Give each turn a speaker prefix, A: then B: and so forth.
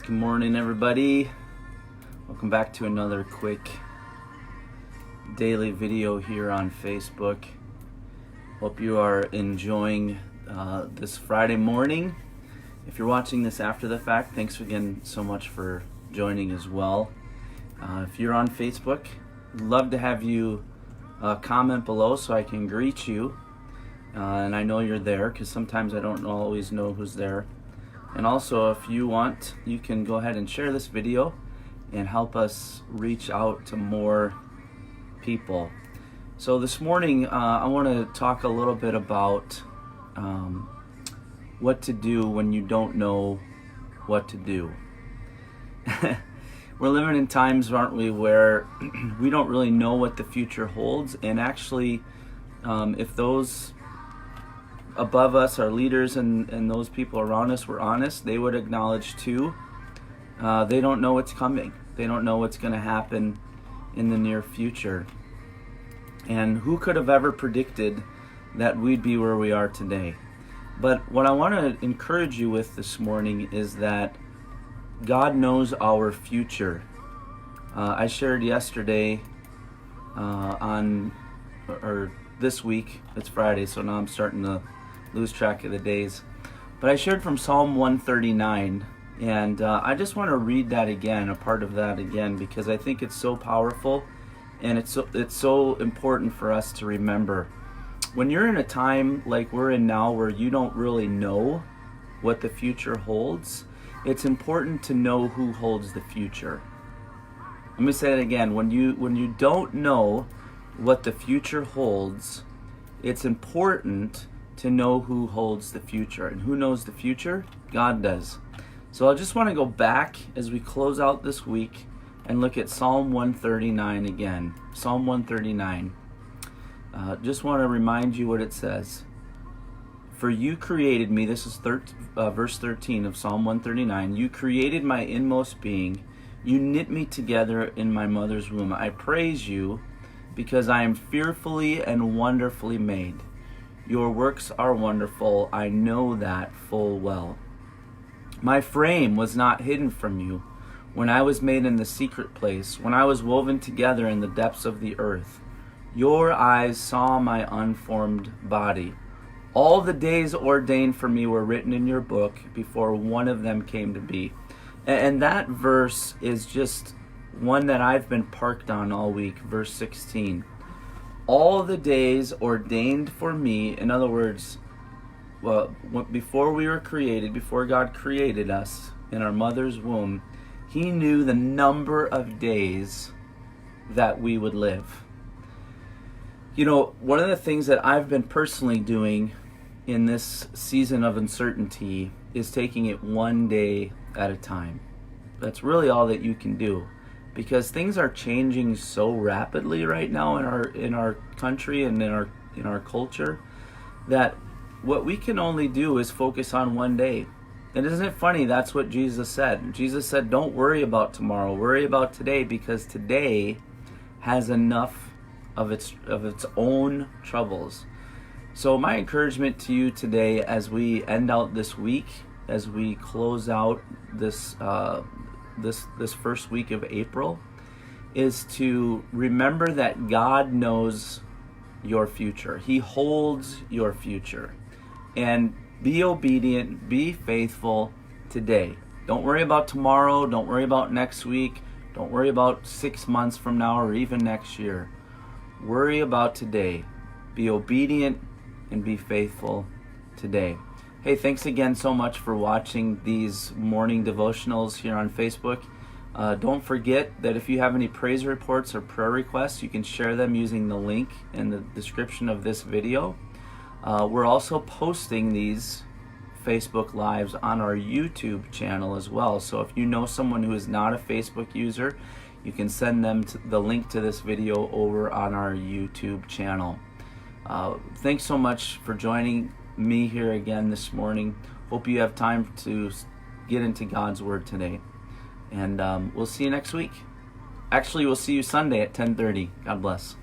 A: Good morning, everybody. Welcome back to another quick daily video here on Facebook. Hope you are enjoying this Friday morning. If you're watching this after the fact, thanks again so much for joining as well. If you're on Facebook, I'd love to have you comment below so I can greet you. And I know you're there because sometimes I don't always know who's there. And also, if you want, you can go ahead and share this video and help us reach out to more people. So this morning, I want to talk a little bit about what to do when you don't know what to do. We're living in times, aren't we, where we don't really know what the future holds. And actually, if those above us, our leaders and those people around us were honest, they would acknowledge too, they don't know what's coming. They don't know what's going to happen in the near future. And who could have ever predicted that we'd be where we are today? But what I want to encourage you with this morning is that God knows our future. I shared yesterday or this week, it's Friday, so now I'm starting to lose track of the days. But I shared from Psalm 139, and I just want to read that again, a part of that again, because I think it's so powerful, and it's so important for us to remember. When you're in a time like we're in now, where you don't really know what the future holds, it's important to know who holds the future. Let me say it again. When you don't know what the future holds, it's important to know who holds the future. And who knows the future? God does. So I just want to go back as we close out this week and look at Psalm 139 again. Psalm 139. Just want to remind you what it says. For you created me, this is verse 13 of Psalm 139. You created my inmost being. You knit me together in my mother's womb. I praise you because I am fearfully and wonderfully made. Your works are wonderful, I know that full well. My frame was not hidden from you when I was made in the secret place, when I was woven together in the depths of the earth. Your eyes saw my unformed body. All the days ordained for me were written in your book before one of them came to be. And that verse is just one that I've been parked on all week, verse 16. All the days ordained for me, in other words, well, before we were created, before God created us in our mother's womb, He knew the number of days that we would live. You know, one of the things that I've been personally doing in this season of uncertainty is taking it one day at a time. That's really all that you can do. Because things are changing so rapidly right now in our country and in our culture, that what we can only do is focus on one day. And isn't it funny? That's what Jesus said. Jesus said, "Don't worry about tomorrow. Worry about today, because today has enough of its own troubles." So my encouragement to you today, as we end out this week, as we close out this first week of April, is to remember that God knows your future. He holds your future. And be obedient, be faithful today. Don't worry about tomorrow, don't worry about next week, don't worry about 6 months from now or even next year. Worry about today. Be obedient and be faithful today. Hey, thanks again so much for watching these morning devotionals here on Facebook. Don't forget that if you have any praise reports or prayer requests, you can share them using the link in the description of this video. We're also posting these Facebook Lives on our YouTube channel as well. So if you know someone who is not a Facebook user, you can send them the link to this video over on our YouTube channel. Thanks so much for joining me here again this morning. Hope you have time to get into God's Word today. And we'll see you next week. Actually, we'll see you Sunday at 10:30. God bless.